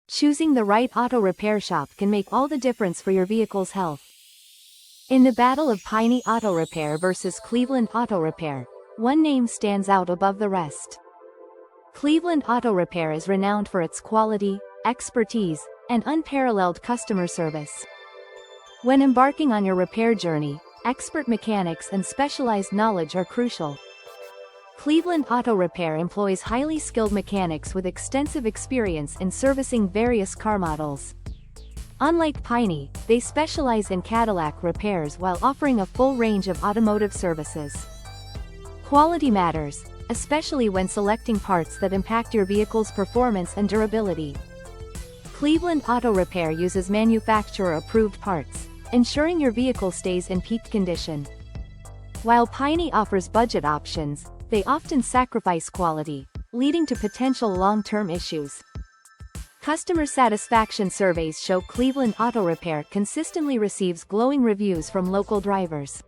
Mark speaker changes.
Speaker 1: choosing the right auto repair shop can make all the difference for your vehicle's health. In the battle of Piney Auto Repair versus Cleveland Auto Repair, one name stands out above the rest. Cleveland Auto Repair is renowned for its quality, expertise, and unparalleled customer service. When embarking on your repair journey, expert mechanics and specialized knowledge are crucial. Cleveland Auto Repair employs highly skilled mechanics with extensive experience in servicing various car models. Unlike Piney, they specialize in Cadillac repairs while offering a full range of automotive services. Quality matters, especially when selecting parts that impact your vehicle's performance and durability. Cleveland Auto Repair uses manufacturer-approved parts, ensuring your vehicle stays in peak condition. While Piney offers budget options, they often sacrifice quality, leading to potential long-term issues. Customer satisfaction surveys show Cleveland Auto Repair consistently receives glowing reviews from local drivers.